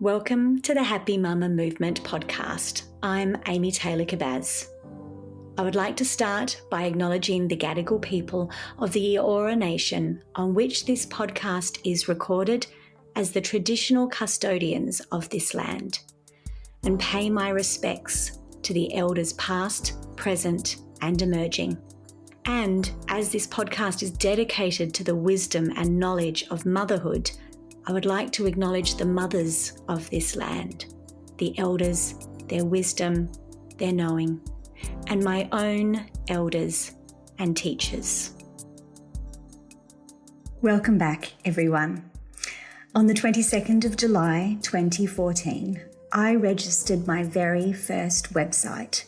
Welcome to the Happy Mama Movement podcast. I'm Amy Taylor-Kabbaz. I would like to start by acknowledging the Gadigal people of the Eora Nation on which this podcast is recorded as the traditional custodians of this land, and pay my respects to the elders past, present, and emerging. And as this podcast is dedicated to the wisdom and knowledge of motherhood, I would like to acknowledge the mothers of this land, the elders, their wisdom, their knowing, and my own elders and teachers. Welcome back, everyone. On the 22nd of July 2014, I registered my very first website,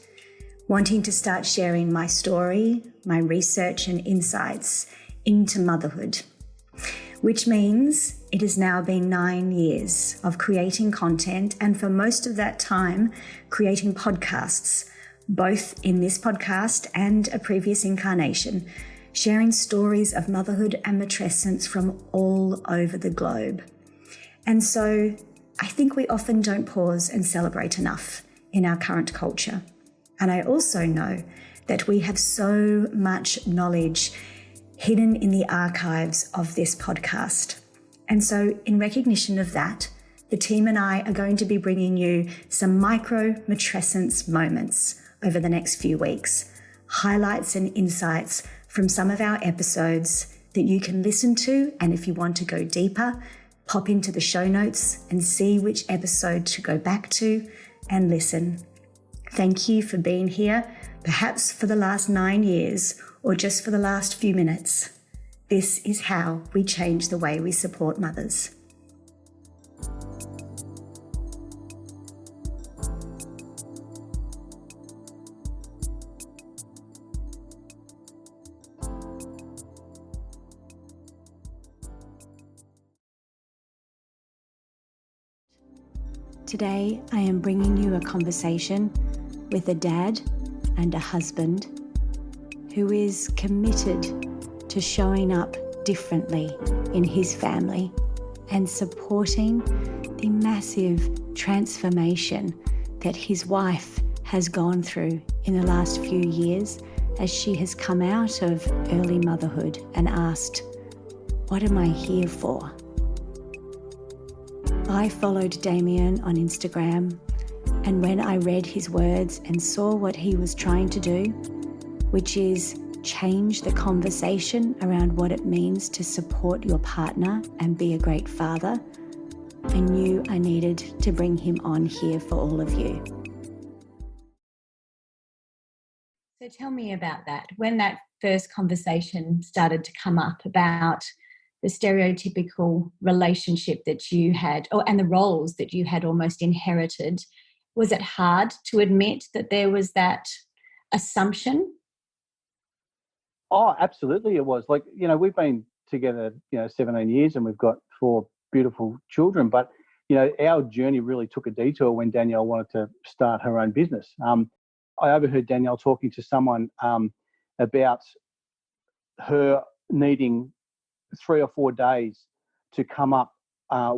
wanting to start sharing my story, my research and insights into motherhood, which means it has now been 9 years of creating content, and for most of that time, creating podcasts, both in this podcast and a previous incarnation, sharing stories of motherhood and matrescence from all over the globe. And so I think we often don't pause and celebrate enough in our current culture. And I also know that we have so much knowledge hidden in the archives of this podcast. And so in recognition of that, the team and I are going to be bringing you some micro matrescence moments over the next few weeks, highlights and insights from some of our episodes that you can listen to. And if you want to go deeper, pop into the show notes and see which episode to go back to and listen. Thank you for being here, perhaps for the last 9 years or just for the last few minutes. This is how we change the way we support mothers. Today, I am bringing you a conversation with a dad and a husband who is committed to showing up differently in his family and supporting the massive transformation that his wife has gone through in the last few years as she has come out of early motherhood and asked, "What am I here for?" I followed Damian on Instagram, and when I read his words and saw what he was trying to do, which is change the conversation around what it means to support your partner and be a great father, I knew I needed to bring him on here for all of you. So tell me about that. When that first conversation started to come up about the stereotypical relationship that you had, and the roles that you had almost inherited, was it hard to admit that there was that assumption? Oh, absolutely it was. Like, we've been together, 17 years and we've got 4 beautiful children. But, our journey really took a detour when Danielle wanted to start her own business. I overheard Danielle talking to someone about her needing 3 or 4 days to come up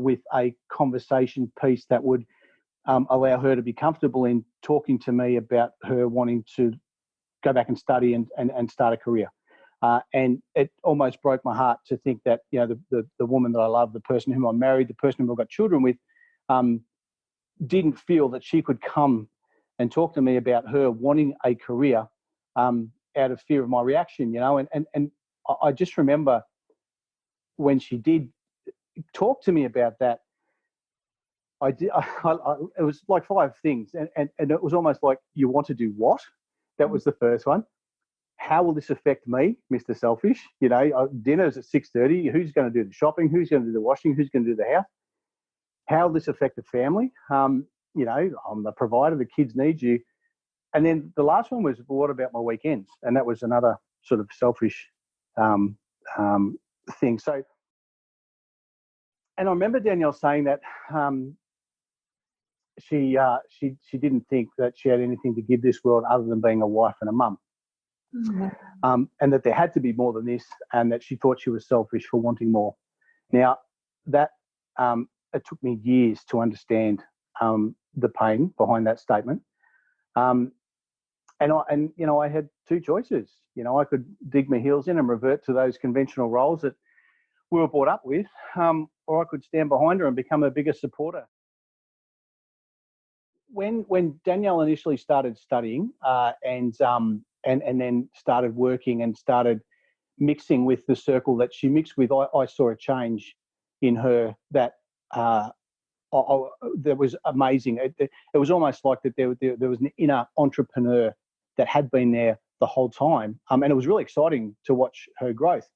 with a conversation piece that would allow her to be comfortable in talking to me about her wanting to go back and study and start a career. And it almost broke my heart to think that, the woman that I love, the person whom I married, the person whom I've got children with, didn't feel that she could come and talk to me about her wanting a career out of fear of my reaction, And I just remember when she did talk to me about that, it was like 5 things. And it was almost like, you want to do what? That was the first one. How will this affect me, Mr. Selfish? Dinner's at 6:30. Who's going to do the shopping? Who's going to do the washing? Who's going to do the house? How will this affect the family? I'm the provider. The kids need you. And then the last one was, what about my weekends? And that was another sort of selfish thing. So, and I remember Danielle saying that she didn't think that she had anything to give this world other than being a wife and a mum. Mm-hmm. And that there had to be more than this, and that she thought she was selfish for wanting more. Now, that it took me years to understand the pain behind that statement. And I had two choices. I could dig my heels in and revert to those conventional roles that we were brought up with, or I could stand behind her and become a bigger supporter. When Danielle initially started studying and then started working and started mixing with the circle that she mixed with, I saw a change in her that was amazing. It was almost like that there was an inner entrepreneur that had been there the whole time, and it was really exciting to watch her growth.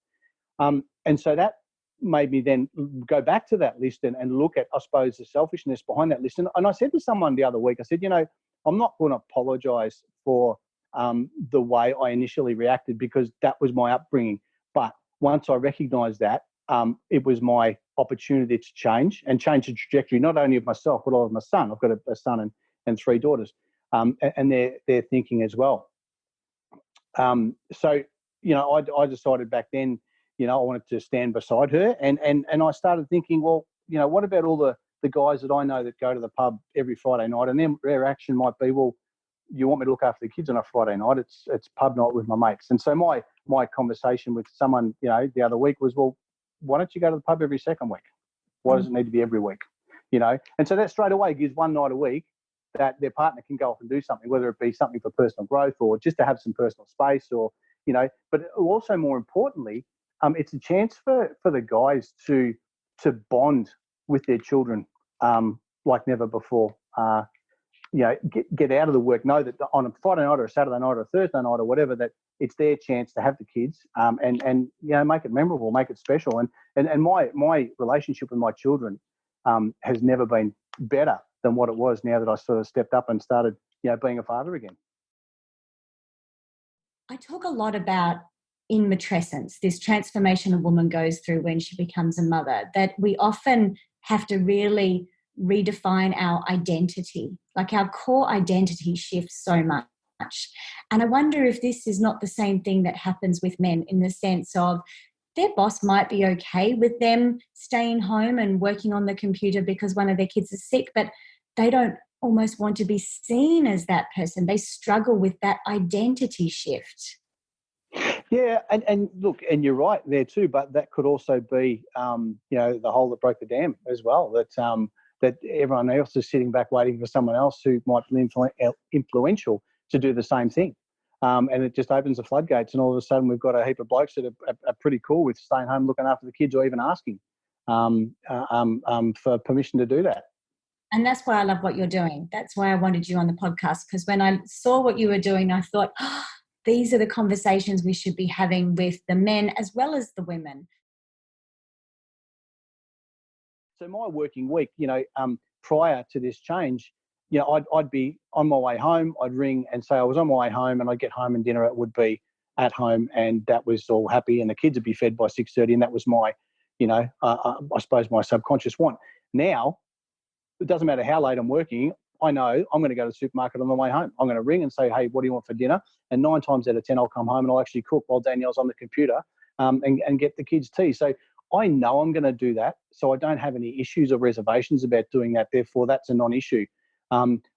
And so that made me then go back to that list and look at, I suppose, the selfishness behind that list. And I said to someone the other week, I said, I'm not going to apologise for the way I initially reacted, because that was my upbringing. But once I recognised that, it was my opportunity to change the trajectory, not only of myself, but of my son. I've got a son and three daughters, and they're thinking as well. So, I decided back then, I wanted to stand beside her, and I started thinking, well, what about all the guys that I know that go to the pub every Friday night, and their reaction might be, well, you want me to look after the kids on a Friday night? It's pub night with my mates. And so my conversation with someone, the other week was, well, why don't you go to the pub every second week? Why does it need to be every week? And so that straight away gives one night a week that their partner can go off and do something, whether it be something for personal growth or just to have some personal space, or, but also more importantly, it's a chance for the guys to bond with their children like never before. Get out of the work, know that on a Friday night or a Saturday night or a Thursday night or whatever, that it's their chance to have the kids, and make it memorable, make it special. And my relationship with my children has never been better than what it was now that I sort of stepped up and started, being a father again. I talk a lot about in Matrescence, this transformation a woman goes through when she becomes a mother, that we often have to really redefine our identity, like our core identity shifts so much. And I wonder if this is not the same thing that happens with men, in the sense of their boss might be okay with them staying home and working on the computer because one of their kids is sick, but they don't almost want to be seen as that person. They struggle with that identity shift. Yeah, and look, and you're right there too, but that could also be, the hole that broke the dam as well, that everyone else is sitting back waiting for someone else who might be influential to do the same thing. And it just opens the floodgates, and all of a sudden we've got a heap of blokes that are pretty cool with staying home looking after the kids, or even asking for permission to do that. And that's why I love what you're doing. That's why I wanted you on the podcast, because when I saw what you were doing, I thought, these are the conversations we should be having with the men as well as the women. So my working week, prior to this change, I'd be on my way home, I'd ring and say I was on my way home, and I'd get home and dinner would be at home, and that was all happy, and the kids would be fed by 6:30, and that was my, I suppose my subconscious want. Now, it doesn't matter how late I'm working, I know I'm going to go to the supermarket on the way home. I'm going to ring and say, hey, what do you want for dinner? And 9 times out of 10, I'll come home and I'll actually cook while Danielle's on the computer and get the kids tea. So I know I'm going to do that. So I don't have any issues or reservations about doing that. Therefore, that's a non-issue.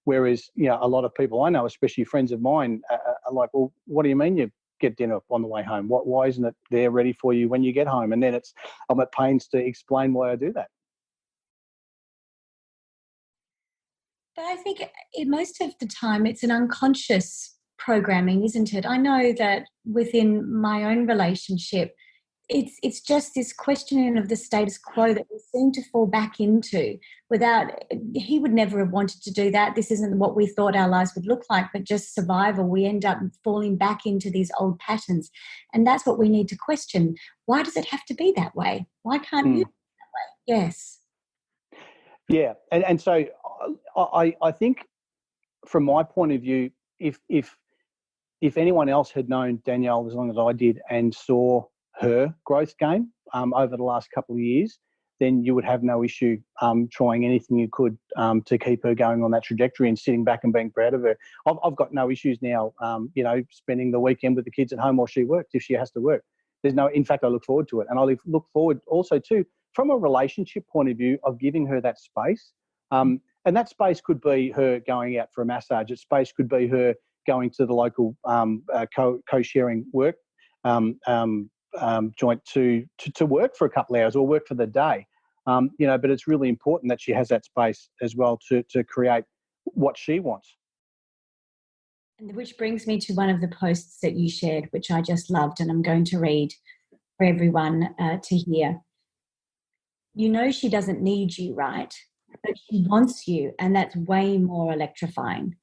Whereas, a lot of people I know, especially friends of mine, are like, well, what do you mean you get dinner on the way home? Why isn't it there ready for you when you get home? And then I'm at pains to explain why I do that. But I think most of the time it's an unconscious programming, isn't it? I know that within my own relationship, it's just this questioning of the status quo that we seem to fall back into he would never have wanted to do that. This isn't what we thought our lives would look like, but just survival. We end up falling back into these old patterns. And that's what we need to question. Why does it have to be that way? Why can't you be that way? Yes. Yeah. And so I think from my point of view, if anyone else had known Danielle as long as I did and saw her growth game over the last couple of years, then you would have no issue trying anything you could to keep her going on that trajectory and sitting back and being proud of her. I've got no issues now, spending the weekend with the kids at home while she works, if she has to work. In fact, I look forward to it. And I look forward also to from a relationship point of view of giving her that space. And that space could be her going out for a massage. That space could be her going to the local co-sharing work joint to work for a couple of hours or work for the day. But it's really important that she has that space as well to create what she wants. And which brings me to one of the posts that you shared, which I just loved, and I'm going to read for everyone to hear. You know she doesn't need you, right? But she wants you, and that's way more electrifying.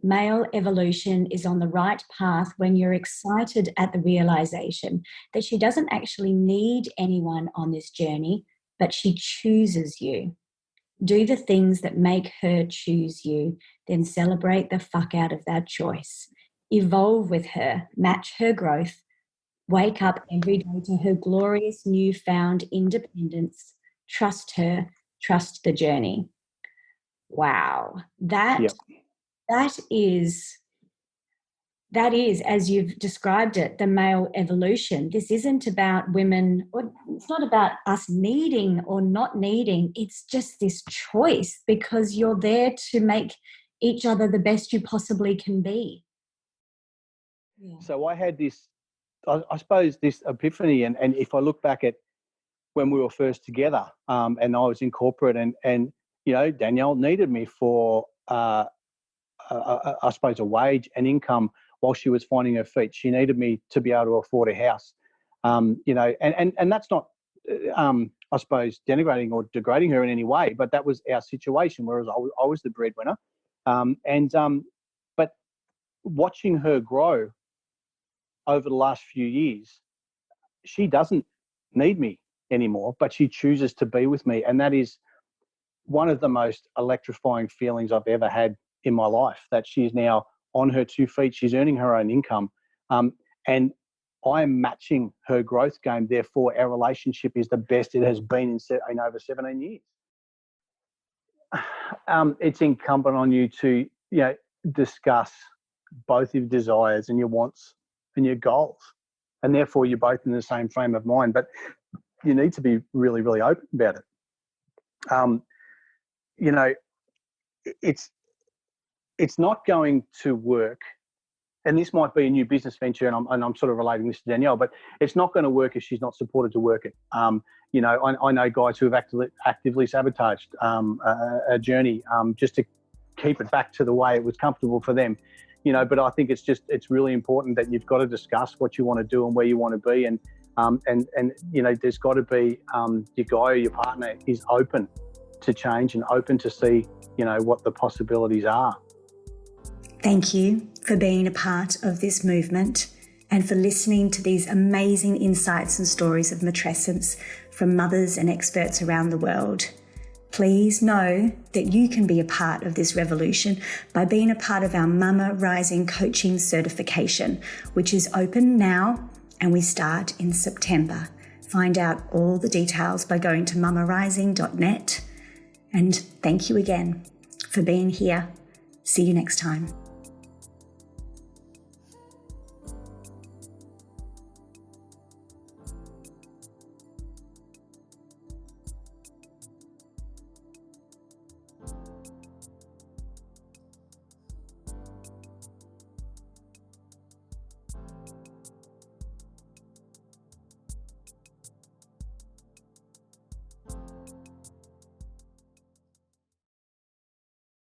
Male evolution is on the right path when you're excited at the realization that she doesn't actually need anyone on this journey, but she chooses you. Do the things that make her choose you, then celebrate the fuck out of that choice. Evolve with her, match her growth, wake up every day to her glorious newfound independence. Trust her, trust the journey. Wow. That is, as you've described it, the male evolution. This isn't about women, or it's not about us needing or not needing. It's just this choice, because you're there to make each other the best you possibly can be. Yeah. So I had this, I suppose, this epiphany, and if I look back at when we were first together, and I was in corporate, and Danielle needed me for, I suppose, a wage and income while she was finding her feet. She needed me to be able to afford a house, and that's not, I suppose, denigrating or degrading her in any way, but that was our situation, whereas I was the breadwinner. But watching her grow over the last few years, she doesn't need me anymore, but she chooses to be with me. And that is one of the most electrifying feelings I've ever had in my life, that she's now on her 2 feet, she's earning her own income. And I am matching her growth game. Therefore, our relationship is the best it has been in over 17 years. It's incumbent on you to, discuss both your desires and your wants and your goals. And therefore, you're both in the same frame of mind. But you need to be really, really open about it. It's not going to work, and this might be a new business venture, and I'm sort of relating this to Danielle, but it's not going to work if she's not supported to work it. I know guys who have actively sabotaged a journey just to keep it back to the way it was comfortable for them. But I think it's really important that you've got to discuss what you want to do and where you want to be, and there's got to be your guy or your partner is open to change and open to see what the possibilities are. Thank you for being a part of this movement and for listening to these amazing insights and stories of matrescence from mothers and experts around the world. Please know that you can be a part of this revolution by being a part of our Mama Rising Coaching Certification, which is open now and we start in September. Find out all the details by going to mamarising.net. And thank you again for being here. See you next time.